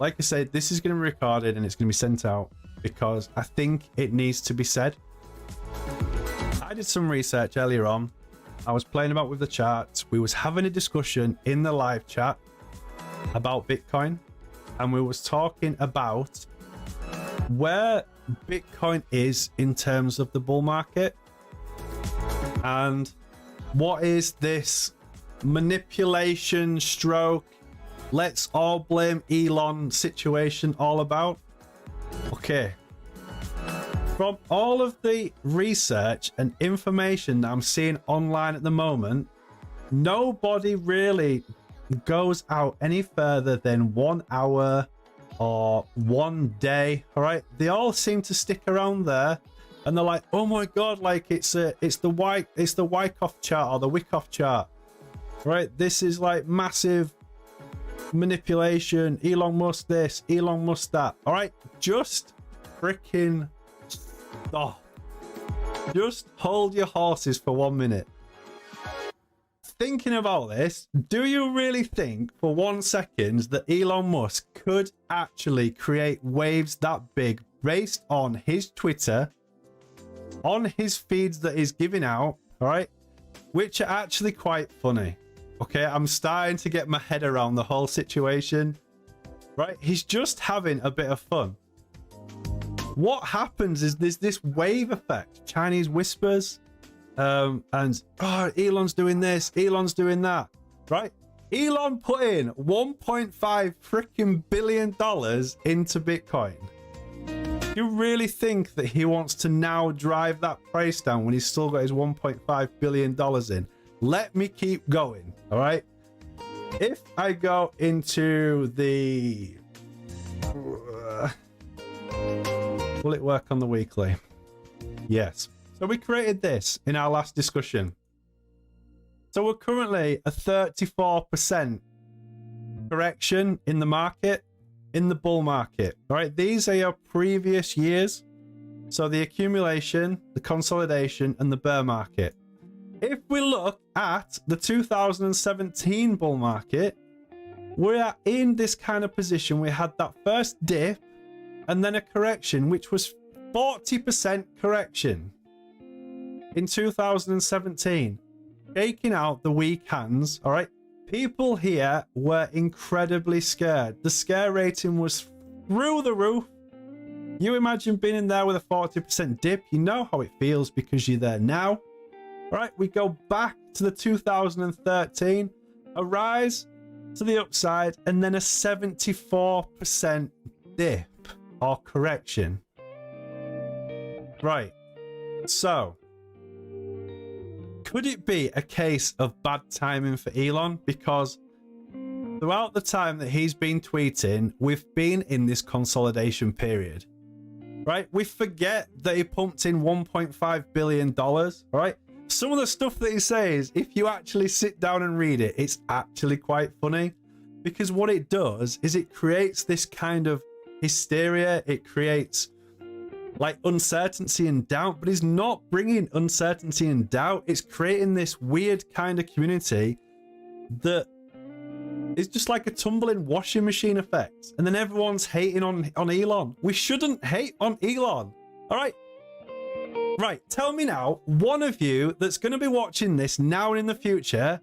like I said, this is going to be recorded and it's going to be sent out because I think it needs to be said. I did some research earlier on. I was playing about with the charts. We was having a discussion in the live chat about Bitcoin, and we was talking about where Bitcoin is in terms of the bull market and what is this manipulation stroke let's all blame Elon situation all about. Okay, from all of the research and information that I'm seeing online at the moment, nobody really goes out any further than 1 hour or 1 day. All right, they all seem to stick around there, and they're like, oh my god, like it's the Wyckoff chart or the Wyckoff chart, right? This is like massive manipulation. Elon Musk this, Elon Musk that. All right, just freaking stop. Just hold your horses for 1 minute. Thinking about this, do you really think for 1 second that Elon Musk could actually create waves that big based on his Twitter, on his feeds that he's giving out, all right, which are actually quite funny? Okay, I'm starting to get my head around the whole situation, right? He's just having a bit of fun. What happens is there's this wave effect, Chinese whispers, and oh, Elon's doing this, Elon's doing that, right? Elon put in $1.5 freaking billion into Bitcoin. Do you really think that he wants to now drive that price down when he's still got his $1.5 billion in? Let me keep going, all right? If I go into the... will it work on the weekly? Yes. So we created this in our last discussion. So we're currently a 34% correction in the market, in the bull market. All right, these are your previous years. So the accumulation, the consolidation, and the bear market. If we look at the 2017 bull market, we are in this kind of position. We had that first dip and then a correction, which was 40% correction in 2017, shaking out the weak hands. All right, people here were incredibly scared. The scare rating was through the roof. You imagine being in there with a 40% dip. You know how it feels because you're there now. All right, we go back to the 2013, a rise to the upside, and then a 74% dip or correction. Right, so could it be a case of bad timing for Elon? Because throughout the time that he's been tweeting, we've been in this consolidation period, right? We forget that he pumped in $1.5 billion, right? Some of the stuff that he says, if you actually sit down and read it, it's actually quite funny, because what it does is it creates this kind of hysteria. It creates like uncertainty and doubt, but he's not bringing uncertainty and doubt. It's creating this weird kind of community that is just like a tumbling washing machine effect. And then everyone's hating on Elon. We shouldn't hate on Elon. All right. Right. Tell me now, one of you that's going to be watching this now and in the future,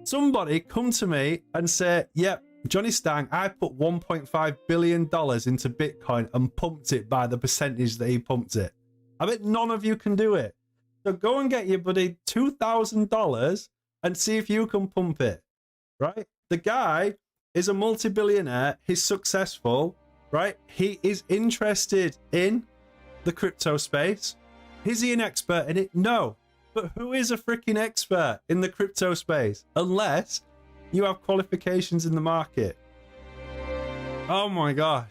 somebody come to me and say, yep, Johnny Stang, I put $1.5 billion into Bitcoin and pumped it by the percentage that he pumped it. I bet none of you can do it. So go and get your buddy $2,000 and see if you can pump it, right? The guy is a multi-billionaire. He's successful, right? He is interested in the crypto space. Is he an expert in it? No. But who is a freaking expert in the crypto space? Unless you have qualifications in the market. Oh my gosh.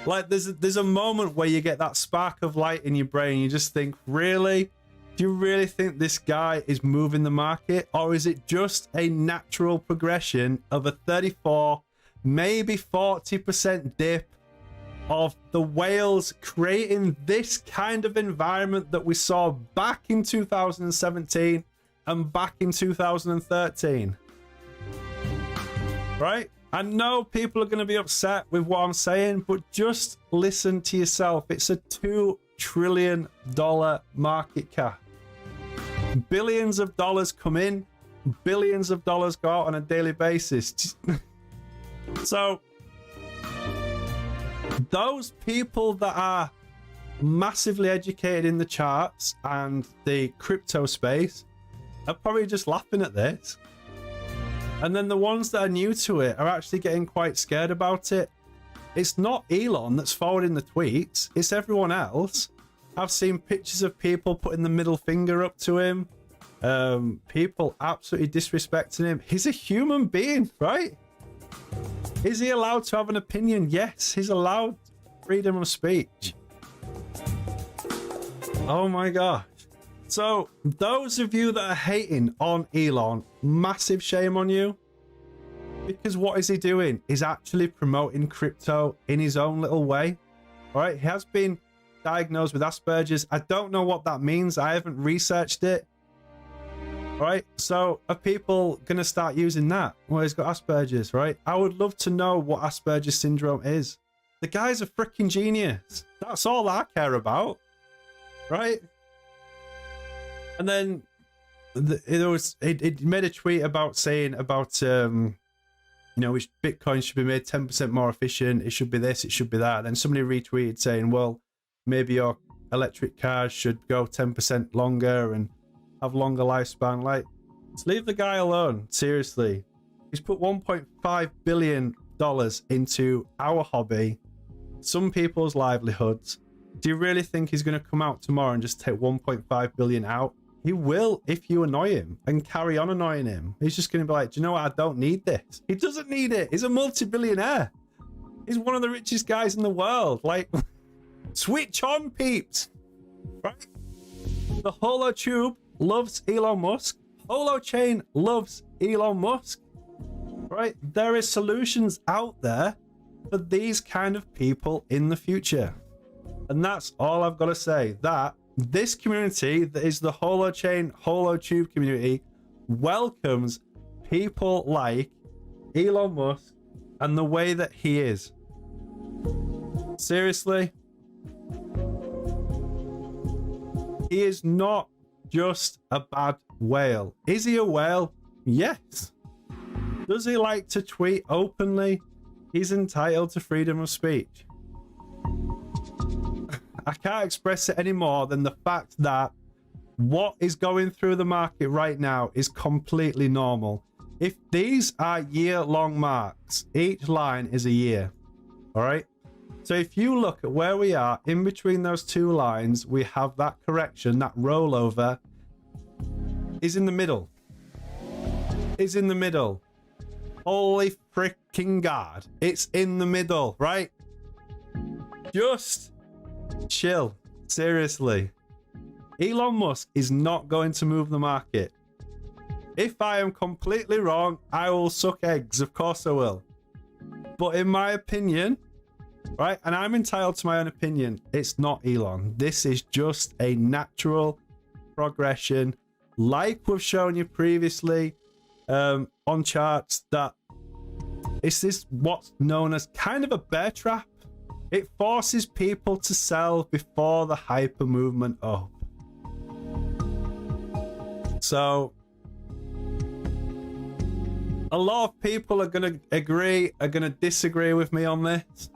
Like there's a moment where you get that spark of light in your brain. You just think, really? Do you really think this guy is moving the market? Or is it just a natural progression of a 34, maybe 40% dip of the whales creating this kind of environment that we saw back in 2017 and back in 2013? Right? I know people are going to be upset with what I'm saying, but just listen to yourself. It's a $2 trillion market cap. Billions of dollars come in, billions of dollars go out on a daily basis. So those people that are massively educated in the charts and the crypto space are probably just laughing at this. And then the ones that are new to it are actually getting quite scared about it. It's not Elon that's forwarding the tweets, it's everyone else. I've seen pictures of people putting the middle finger up to him. People absolutely disrespecting him. He's a human being, right? Is he allowed to have an opinion? Yes, he's allowed freedom of speech. Oh my gosh. So those of you that are hating on Elon, massive shame on you. Because what is he doing? He's actually promoting crypto in his own little way. All right, he has been diagnosed with Asperger's. I don't know what that means. I haven't researched it. All right, so are people going to start using that? Well, he's got Asperger's, right? I would love to know what Asperger's syndrome is. The guy's a freaking genius. That's all I care about, right? And then it made a tweet about saying about, you know, which Bitcoin should be made 10% more efficient. It should be this, it should be that. And then somebody retweeted saying, well, maybe your electric cars should go 10% longer and have longer lifespan. Like, let's leave the guy alone. Seriously. He's put $1.5 billion into our hobby, some people's livelihoods. Do you really think he's going to come out tomorrow and just take 1.5 billion out? He will if you annoy him and carry on annoying him. He's just going to be like, do you know what? I don't need this. He doesn't need it. He's a multi-billionaire. He's one of the richest guys in the world. Like, switch on, peeps. Right? The HoloTube loves Elon Musk. HoloChain loves Elon Musk. Right? There is solutions out there for these kind of people in the future. And that's all I've got to say. That this community, that is the HoloChain, HoloTube community, welcomes people like Elon Musk and the way that he is. Seriously? He is not just a bad whale. Is he a whale? Yes. Does he like to tweet openly? He's entitled to freedom of speech. I can't express it any more than the fact that what is going through the market right now is completely normal. If these are year-long marks, each line is a year. All right? So if you look at where we are in between those two lines, we have that correction, that rollover is in the middle. Is in the middle. Holy freaking God. It's in the middle, right? Just chill. Seriously. Elon Musk is not going to move the market. If I am completely wrong, I will suck eggs. Of course I will. But in my opinion, right, and I'm entitled to my own opinion, it's not Elon. This is just a natural progression, like we've shown you previously on charts, that it's this what's known as kind of a bear trap. It forces people to sell before the hyper movement up. So a lot of people are going to agree, are going to disagree with me on this.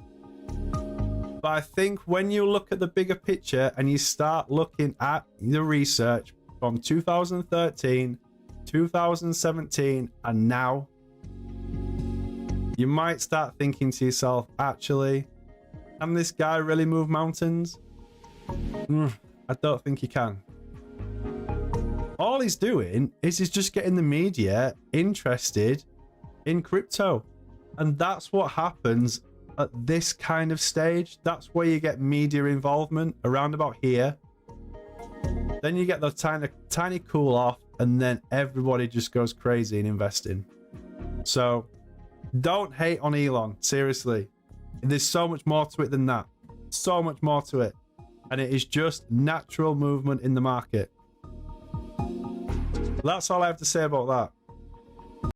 But I think when you look at the bigger picture and you start looking at the research from 2013, 2017, and now, you might start thinking to yourself, actually, can this guy really move mountains? I don't think he can. All he's doing is he's just getting the media interested in crypto. And that's what happens at this kind of stage. That's where you get media involvement around about here. Then you get the tiny cool off, and then everybody just goes crazy in investing. So don't hate on Elon, seriously. There's so much more to it than that. So much more to it. And it is just natural movement in the market. That's all I have to say about that.